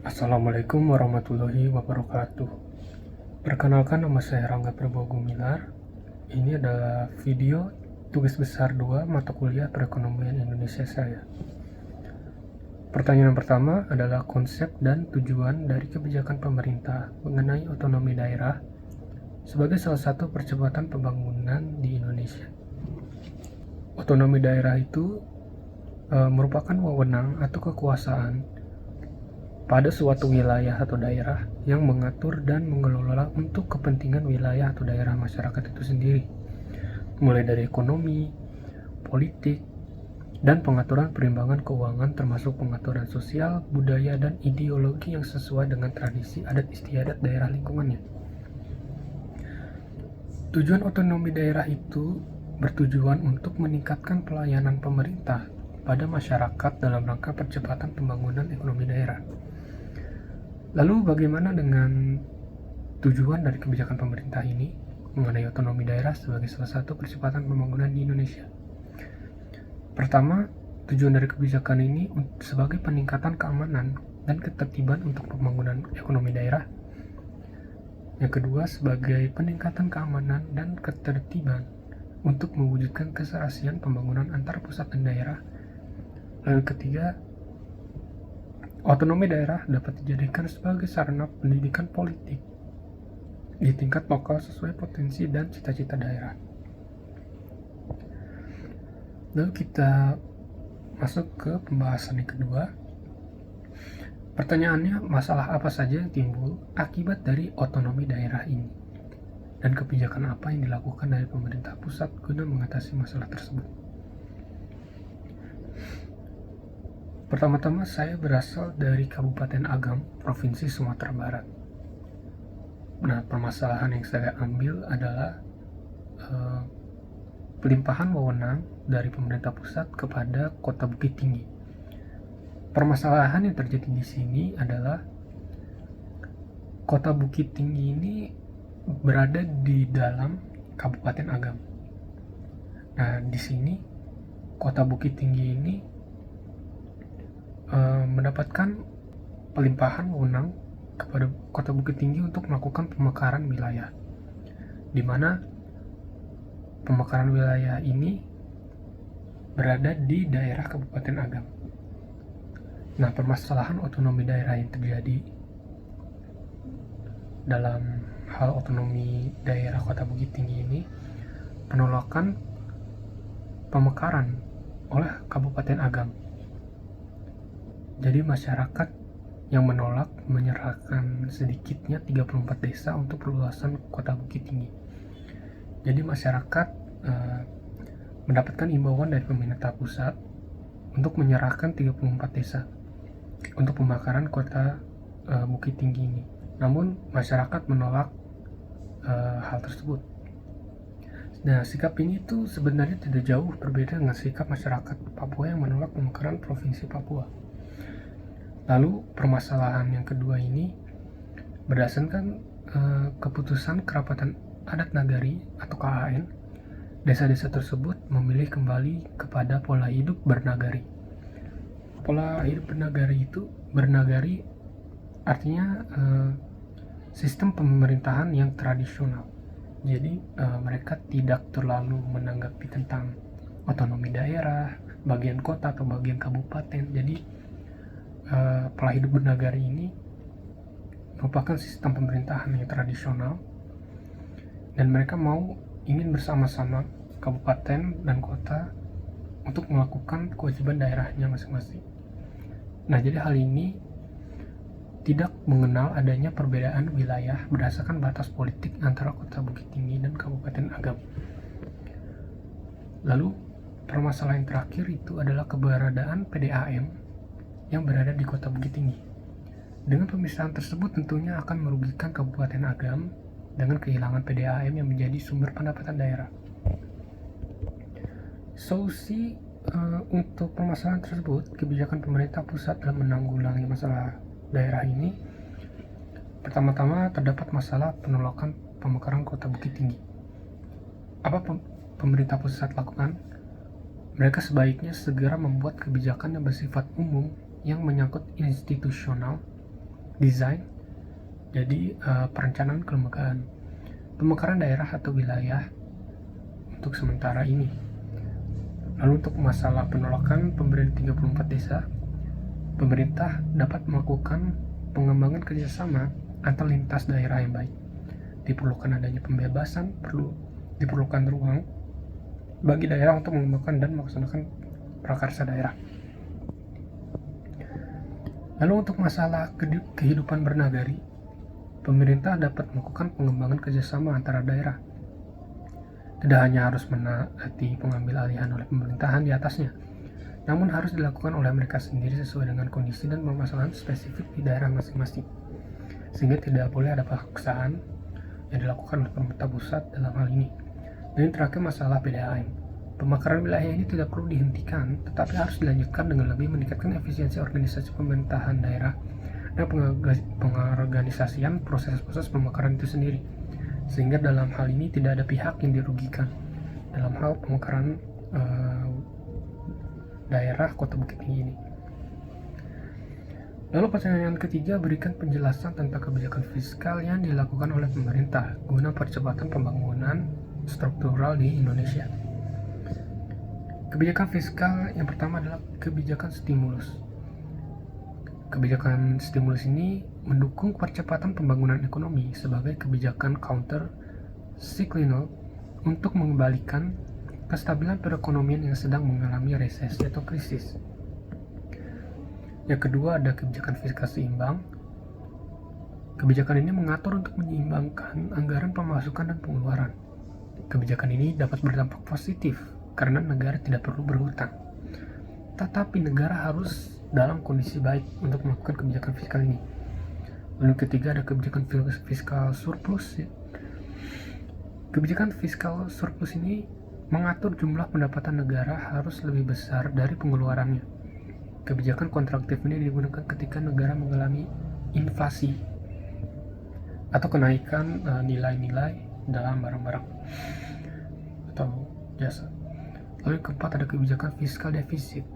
Assalamualaikum warahmatullahi wabarakatuh. Perkenalkan, nama saya Rangga Prabowo Gumilar. Ini adalah video tugas besar 2 mata kuliah perekonomian Indonesia saya. Pertanyaan pertama adalah konsep dan tujuan dari kebijakan pemerintah mengenai otonomi daerah sebagai salah satu percepatan pembangunan di Indonesia. Otonomi daerah itu merupakan wewenang atau kekuasaan pada suatu wilayah atau daerah yang mengatur dan mengelola untuk kepentingan wilayah atau daerah masyarakat itu sendiri, mulai dari ekonomi, politik, dan pengaturan perimbangan keuangan termasuk pengaturan sosial, budaya, dan ideologi yang sesuai dengan tradisi adat istiadat daerah lingkungannya. Tujuan otonomi daerah itu bertujuan untuk meningkatkan pelayanan pemerintah pada masyarakat dalam rangka percepatan pembangunan ekonomi daerah. Lalu bagaimana dengan tujuan dari kebijakan pemerintah ini mengenai otonomi daerah sebagai salah satu percepatan pembangunan di Indonesia? Pertama, tujuan dari kebijakan ini sebagai peningkatan keamanan dan ketertiban untuk pembangunan ekonomi daerah. Yang kedua, sebagai peningkatan keamanan dan ketertiban untuk mewujudkan keserasian pembangunan antar pusat dan daerah. Lalu ketiga, otonomi daerah dapat dijadikan sebagai sarana pendidikan politik di tingkat lokal sesuai potensi dan cita-cita daerah. Lalu kita masuk ke pembahasan yang kedua. Pertanyaannya, masalah apa saja yang timbul akibat dari otonomi daerah ini? Dan kebijakan apa yang dilakukan dari pemerintah pusat guna mengatasi masalah tersebut? Pertama-tama saya berasal dari Kabupaten Agam, Provinsi Sumatera Barat. Nah, permasalahan yang saya ambil adalah pelimpahan wewenang dari pemerintah pusat kepada Kota Bukit Tinggi. Permasalahan yang terjadi di sini adalah Kota Bukit Tinggi ini berada di dalam Kabupaten Agam. Nah, di sini Kota Bukit Tinggi ini mendapatkan pelimpahan wewenang kepada Kota Bukit Tinggi untuk melakukan pemekaran wilayah, di mana pemekaran wilayah ini berada di daerah Kabupaten Agam. Nah, permasalahan otonomi daerah yang terjadi dalam hal otonomi daerah Kota Bukit Tinggi ini penolakan pemekaran oleh Kabupaten Agam. Jadi masyarakat yang menolak menyerahkan sedikitnya 34 desa untuk perluasan Kota Bukit Tinggi. Jadi masyarakat mendapatkan imbauan dari pemerintah pusat untuk menyerahkan 34 desa untuk pemekaran Kota Bukit Tinggi ini. Namun masyarakat menolak hal tersebut. Nah, sikap ini tuh sebenarnya tidak jauh berbeda dengan sikap masyarakat Papua yang menolak pemekaran Provinsi Papua. Lalu permasalahan yang kedua ini berdasarkan keputusan Kerapatan Adat Nagari atau KAN, desa-desa tersebut memilih kembali kepada pola hidup bernagari. Pola hidup bernagari artinya sistem pemerintahan yang tradisional. Jadi mereka tidak terlalu menanggapi tentang otonomi daerah, bagian kota atau bagian kabupaten. Jadi pola hidup bernagari ini merupakan sistem pemerintahan yang tradisional, dan mereka ingin bersama-sama kabupaten dan kota untuk melakukan kewajiban daerahnya masing-masing. Nah, jadi hal ini tidak mengenal adanya perbedaan wilayah berdasarkan batas politik antara Kota Bukit Tinggi dan Kabupaten Agam. Lalu permasalahan terakhir itu adalah keberadaan PDAM yang berada di Kota Bukit Tinggi. Dengan pemisahan tersebut tentunya akan merugikan Kabupaten Agam dengan kehilangan PDAM yang menjadi sumber pendapatan daerah. Solusi untuk permasalahan tersebut, kebijakan pemerintah pusat dalam menanggulangi masalah daerah ini, pertama-tama terdapat masalah penolakan pemekaran Kota Bukit Tinggi. Apa pemerintah pusat lakukan? Mereka sebaiknya segera membuat kebijakan yang bersifat umum yang menyangkut institusional design, jadi perencanaan kelembagaan, pemekaran daerah atau wilayah untuk sementara ini. Lalu untuk masalah penolakan pemberian 34 desa, pemerintah dapat melakukan pengembangan kerjasama antar lintas daerah yang baik. Diperlukan adanya pembebasan, diperlukan ruang bagi daerah untuk mengembangkan dan melaksanakan prakarsa daerah. Lalu untuk masalah kehidupan bernagari, pemerintah dapat melakukan pengembangan kerjasama antara daerah. Tidak hanya harus menaati pengambil alihan oleh pemerintahan di atasnya, namun harus dilakukan oleh mereka sendiri sesuai dengan kondisi dan permasalahan spesifik di daerah masing-masing. Sehingga tidak boleh ada paksaan yang dilakukan oleh pemerintah pusat dalam hal ini. Dan yang terakhir masalah PDAM. Pemekaran wilayah ini tidak perlu dihentikan, tetapi harus dilanjutkan dengan lebih meningkatkan efisiensi organisasi pemerintahan daerah dan pengorganisasian proses-proses pemekaran itu sendiri. Sehingga dalam hal ini tidak ada pihak yang dirugikan dalam hal pemekaran daerah Kota Bukit Tinggi ini. Lalu pertanyaan ketiga, berikan penjelasan tentang kebijakan fiskal yang dilakukan oleh pemerintah guna percepatan pembangunan struktural di Indonesia. Kebijakan fiskal yang pertama adalah kebijakan stimulus. Kebijakan stimulus ini mendukung percepatan pembangunan ekonomi sebagai kebijakan counter cyclical untuk mengembalikan kestabilan perekonomian yang sedang mengalami resesi atau krisis. Yang kedua ada kebijakan fiskal seimbang. Kebijakan ini mengatur untuk menyeimbangkan anggaran pemasukan dan pengeluaran. Kebijakan ini dapat berdampak positif karena negara tidak perlu berhutang. Tetapi negara harus dalam kondisi baik untuk melakukan kebijakan fiskal ini. Lalu ketiga ada kebijakan fiskal surplus. Kebijakan fiskal surplus ini mengatur jumlah pendapatan negara harus lebih besar dari pengeluarannya. Kebijakan kontraktif ini digunakan ketika negara mengalami inflasi atau kenaikan nilai-nilai dalam barang-barang atau jasa. Lalu yang keempat ada kebijakan fiskal defisit,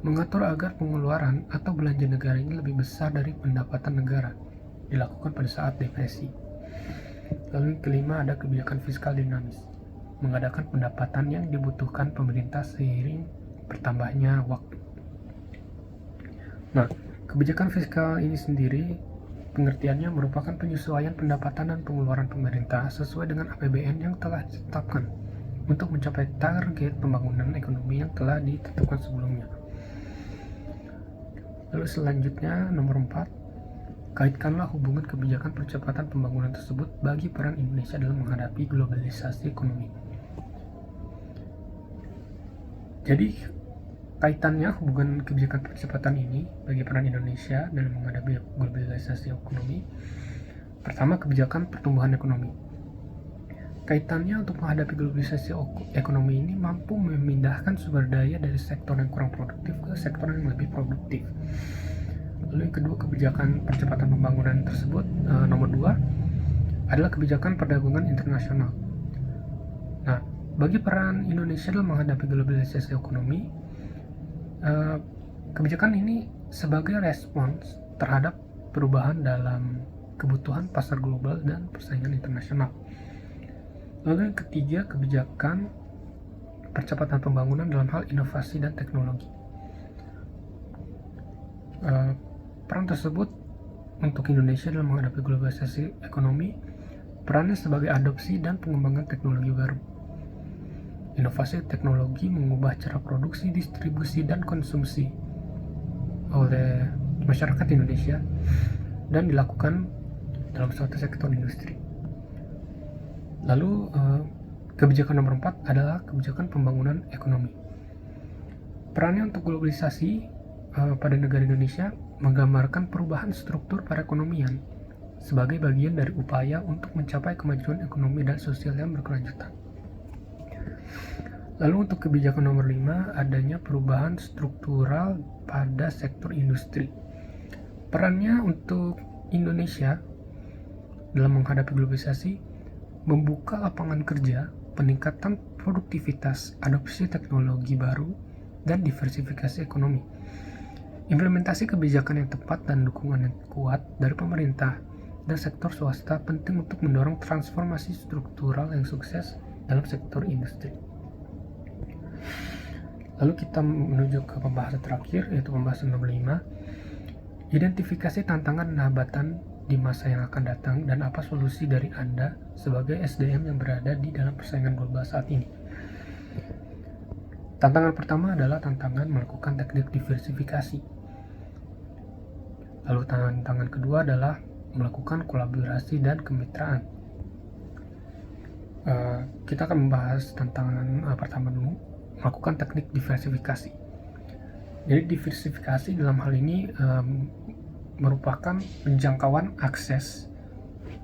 mengatur agar pengeluaran atau belanja negara ini lebih besar dari pendapatan negara, dilakukan pada saat depresi. Lalu yang kelima ada kebijakan fiskal dinamis, mengadakan pendapatan yang dibutuhkan pemerintah seiring bertambahnya waktu. Nah, kebijakan fiskal ini sendiri pengertiannya merupakan penyesuaian pendapatan dan pengeluaran pemerintah sesuai dengan APBN yang telah ditetapkan untuk mencapai target pembangunan ekonomi yang telah ditetapkan sebelumnya. Lalu selanjutnya nomor 4, kaitkanlah hubungan kebijakan percepatan pembangunan tersebut bagi peran Indonesia dalam menghadapi globalisasi ekonomi. Jadi kaitannya hubungan kebijakan percepatan ini bagi peran Indonesia dalam menghadapi globalisasi ekonomi. Pertama, kebijakan pertumbuhan ekonomi. Kaitannya untuk menghadapi globalisasi ekonomi ini mampu memindahkan sumber daya dari sektor yang kurang produktif ke sektor yang lebih produktif. Lalu yang kedua, kebijakan percepatan pembangunan tersebut nomor 2 adalah kebijakan perdagangan internasional. Nah, bagi peran Indonesia dalam menghadapi globalisasi ekonomi, kebijakan ini sebagai respons terhadap perubahan dalam kebutuhan pasar global dan persaingan internasional. Lalu yang ketiga, kebijakan percepatan pembangunan dalam hal inovasi dan teknologi. Peran tersebut untuk Indonesia dalam menghadapi globalisasi ekonomi, perannya sebagai adopsi dan pengembangan teknologi baru. Inovasi teknologi mengubah cara produksi, distribusi, dan konsumsi oleh masyarakat Indonesia dan dilakukan dalam suatu sektor industri. Lalu kebijakan nomor 4 adalah kebijakan pembangunan ekonomi. Perannya untuk globalisasi pada negara Indonesia menggambarkan perubahan struktur perekonomian sebagai bagian dari upaya untuk mencapai kemajuan ekonomi dan sosial yang berkelanjutan. Lalu untuk kebijakan nomor 5, adanya perubahan struktural pada sektor industri. Perannya untuk Indonesia dalam menghadapi globalisasi membuka lapangan kerja, peningkatan produktivitas, adopsi teknologi baru, dan diversifikasi ekonomi. Implementasi kebijakan yang tepat dan dukungan yang kuat dari pemerintah dan sektor swasta penting untuk mendorong transformasi struktural yang sukses dalam sektor industri. Lalu kita menuju ke pembahasan terakhir, yaitu pembahasan nomor 5. Identifikasi tantangan dan hambatan di masa yang akan datang dan apa solusi dari Anda sebagai SDM yang berada di dalam persaingan global saat ini. Tantangan pertama adalah tantangan melakukan teknik diversifikasi. Lalu tantangan kedua adalah melakukan kolaborasi dan kemitraan. Kita akan membahas tantangan pertama dulu, melakukan teknik diversifikasi. Jadi diversifikasi dalam hal ini merupakan penjangkauan akses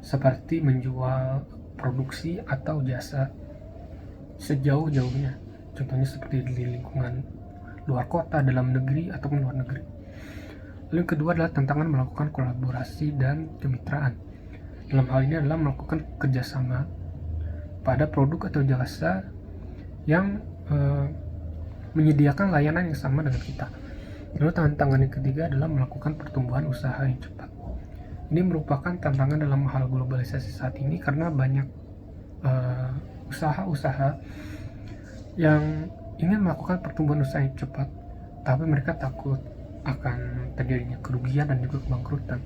seperti menjual produksi atau jasa sejauh-jauhnya. Contohnya seperti di lingkungan luar kota, dalam negeri, ataupun luar negeri. Lalu yang kedua adalah tantangan melakukan kolaborasi dan kemitraan. Dalam hal ini adalah melakukan kerjasama pada produk atau jasa yang menyediakan layanan yang sama dengan kita. Lalu tantangan yang ketiga adalah melakukan pertumbuhan usaha yang cepat. Ini merupakan tantangan dalam hal globalisasi saat ini karena banyak usaha-usaha yang ingin melakukan pertumbuhan usaha yang cepat, tapi mereka takut akan terjadinya kerugian dan juga kebangkrutan.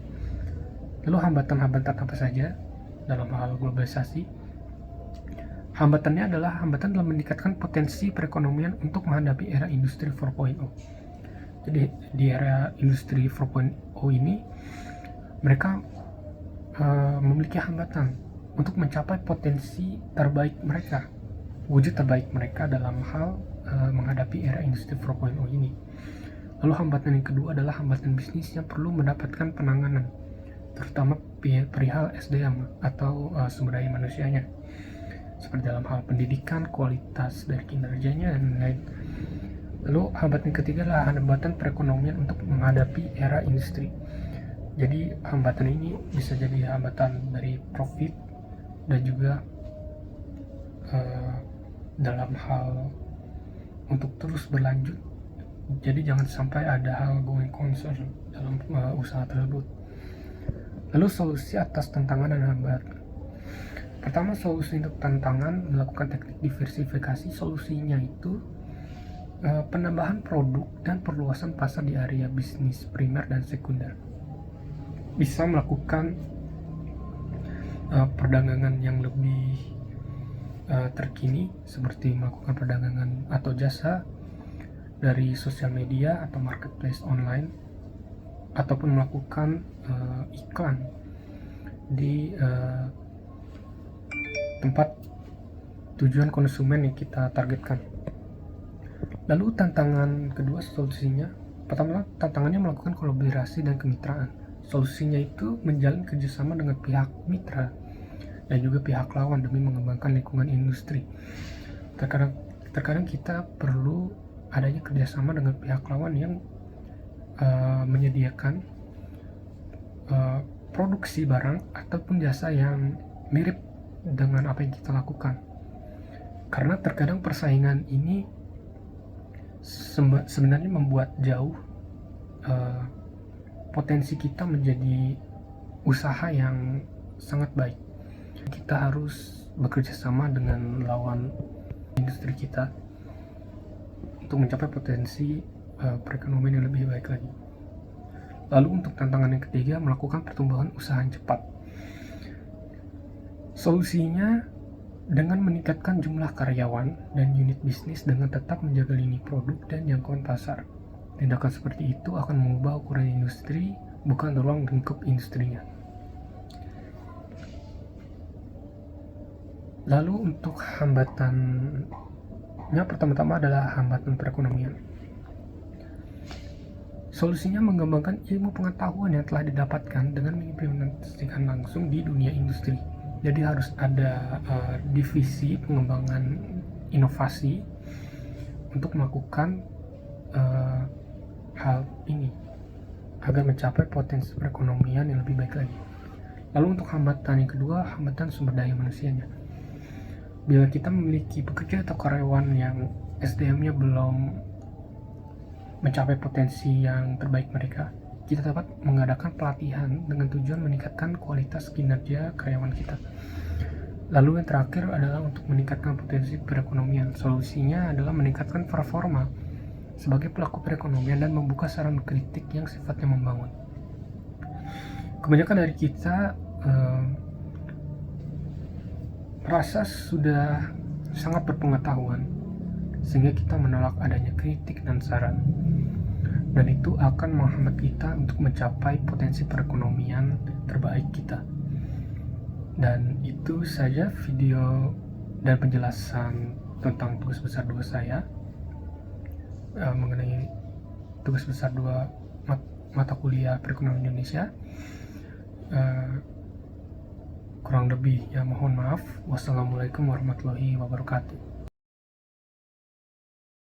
Lalu hambatan-hambatan apa saja dalam hal globalisasi? Hambatannya adalah hambatan dalam meningkatkan potensi perekonomian untuk menghadapi era industri 4.0. Jadi di era industri 4.0 ini mereka memiliki hambatan untuk mencapai potensi terbaik mereka, wujud terbaik mereka dalam hal menghadapi era industri 4.0 ini. Lalu hambatan yang kedua adalah hambatan bisnis yang perlu mendapatkan penanganan, terutama perihal SDM atau sumber daya manusianya, seperti dalam hal pendidikan, kualitas dari kinerjanya, dan lain-lain. Lalu hambatan yang ketiga adalah hambatan perekonomian untuk menghadapi era industri. Jadi hambatan ini bisa jadi hambatan dari profit dan juga dalam hal untuk terus berlanjut. Jadi jangan sampai ada hal going concern dalam usaha tersebut. Lalu solusi atas tantangan dan hambatan. Pertama, solusi untuk tantangan melakukan teknik diversifikasi. Solusinya itu penambahan produk dan perluasan pasar di area bisnis primer dan sekunder. Bisa melakukan perdagangan yang lebih terkini, seperti melakukan perdagangan atau jasa dari sosial media atau marketplace online, ataupun melakukan iklan di tempat tujuan konsumen yang kita targetkan. Lalu tantangan kedua solusinya, pertama tantangannya melakukan kolaborasi dan kemitraan. Solusinya itu menjalin kerjasama dengan pihak mitra dan juga pihak lawan demi mengembangkan lingkungan industri. Terkadang kita perlu adanya kerjasama dengan pihak lawan yang menyediakan produksi barang ataupun jasa yang mirip dengan apa yang kita lakukan. Karena terkadang persaingan ini sebenarnya membuat jauh potensi kita menjadi usaha yang sangat baik. Kita harus bekerja sama dengan lawan industri kita untuk mencapai potensi perekonomian yang lebih baik lagi. Lalu untuk tantangan yang ketiga, melakukan pertumbuhan usaha yang cepat. Solusinya dengan meningkatkan jumlah karyawan dan unit bisnis dengan tetap menjaga lini produk dan jangkauan pasar. Tindakan seperti itu akan mengubah ukuran industri, bukan ruang lingkup industrinya. Lalu untuk hambatannya, pertama-tama adalah hambatan perekonomian. Solusinya mengembangkan ilmu pengetahuan yang telah didapatkan dengan mengimplementasikan langsung di dunia industri. Jadi harus ada divisi pengembangan inovasi untuk melakukan hal ini agar mencapai potensi perekonomian yang lebih baik lagi. Lalu untuk hambatan yang kedua, hambatan sumber daya manusianya. Bila kita memiliki pekerja atau karyawan yang SDM-nya belum mencapai potensi yang terbaik mereka, kita dapat mengadakan pelatihan dengan tujuan meningkatkan kualitas kinerja karyawan kita. Lalu yang terakhir adalah untuk meningkatkan potensi perekonomian. Solusinya adalah meningkatkan performa sebagai pelaku perekonomian dan membuka saran kritik yang sifatnya membangun. Kebanyakan dari kita merasa sudah sangat berpengetahuan sehingga kita menolak adanya kritik dan saran, dan itu akan menghambat kita untuk mencapai potensi perekonomian terbaik kita. Dan itu saja video dan penjelasan tentang tugas besar 2 saya mengenai tugas besar 2 mata kuliah perekonomian Indonesia. Kurang lebih ya mohon maaf. Wassalamualaikum warahmatullahi wabarakatuh.